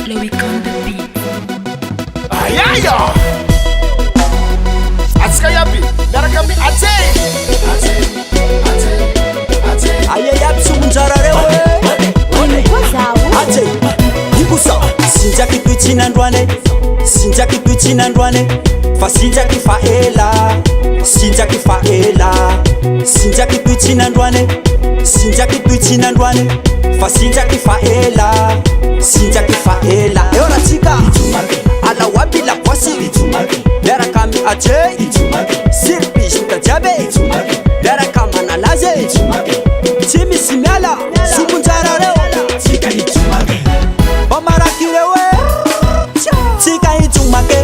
Loic on the beat. Ayaya Atsika yapi Miaraka ami ate Ayaya sumunjara rewe Ate Ikusa Sinjaki tuchinandwane Sinjaki tuchinandwane Fa sinjaki faela Sinjaki faela Sinjaki tuchinandwane Sinjaki tuchinandwane Fa sinjaki faela Sinjaki faela Eora tika Ala wabi la kwasi Miaraka ami ate Sirpi shuta jabe Miaraka manalaze Chimi simyala Sumunjara rewe Tika hitumake Omaraki rewe Tika hitumake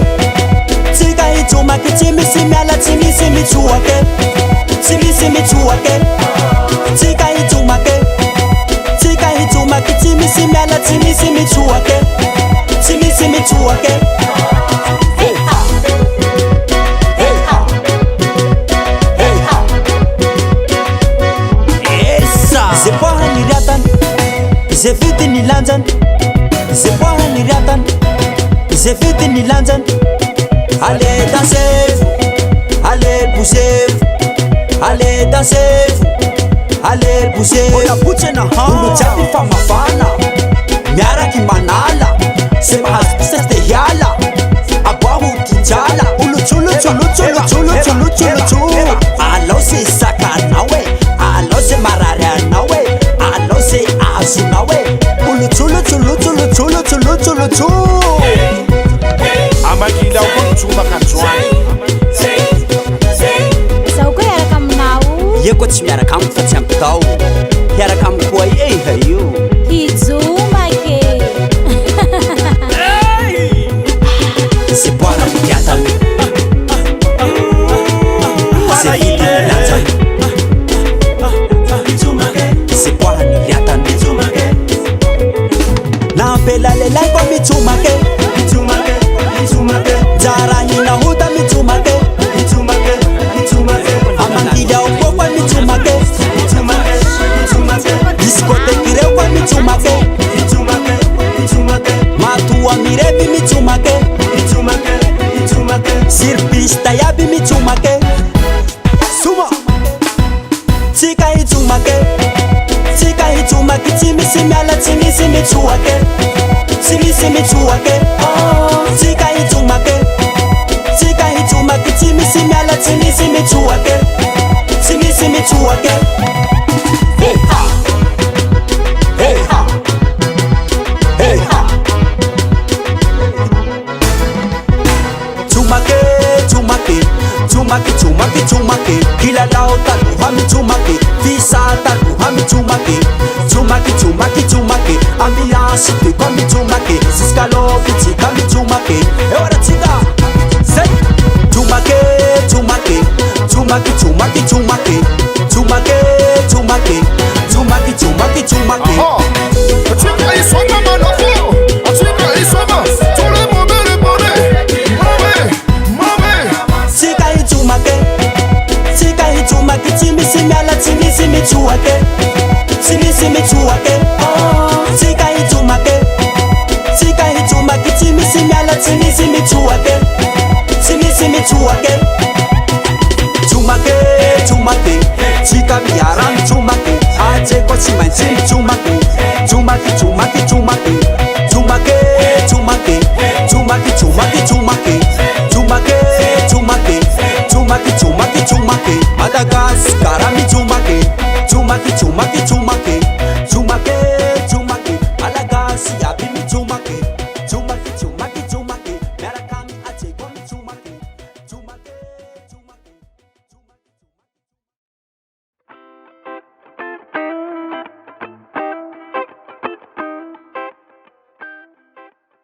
Tika hitumake Chimi simyala Chimi simichuake Chimi simichuake Tika hitumake Tika hitumake Chimi simyala Chimi simichuake Chimi simichuake Hey ha Hey ha Hey ha Esa Zepoha ni ratan Zefiti ni lanzan Zepoha ni ratan Zefiti ni lanzan Allez danser Allez pousser Allez danser Allez pousser Oya puche na ha Ulu chapi fa mafana Miara ki manala Sema haspisa ste hiala Abahu kijala Ulu chulu chulu chulu chulu chulu chulu chulu Alo se saka nawe Alo se mararea nawe Alo se asu nawe Ulu chulu chulu chulu chulu chulu chulu chulu Amakila ukuchuma kanjwani Sauko yara kam nau Yeko chimiara kamu fatyam tau Yara kamu kuwa hayo Hizuma ke Se bora miata Se vidi miata Se bora miata Na pela le lai kwa mitumake Zara hina huta mitumake Amangida uko kwa mitumake Diskote kire kwa mitumake Matua mirebi mitumake Sirpista yabi mitumake Suma Tika hitumake Tika hitumake Chimi simyala chimi simichuake Chimi simichuake Tika hitumake Tika hitumake Chimi simyala chimi simichuake Chimi simichuake Hey ha Hey ha Hey ha Chumake, chumake, chumake, chumake, chumake Kila lao talu hami chumake Visa talu hami chumake Chumake, chumake, chumake Ambiance te kami chumake Siska lovi ti kami chumake Eora tiga Say Chumake, chumake, chumake, chumake, chumake Chumake, chumake, chumake, chumake, chumake Atsika isoma manofo Atsika isoma Tole mobe le bode Mobe Tika hitumake Tika hitumake Chimi simyala chimi simichuake Chimi simichuake Tika hitumake Tika hitumake Chimi simyala chimi simichuake Chimi simichuake Chumake, chumake Chika miaram chumake Ache kwa chima chimi chumake Chumake, chumake, chumake Chumake, chumake Chumake, chumake, chumake Chumake, chumake Chumake, chumake, chumake Madagascar mi chumake Chumake, chumake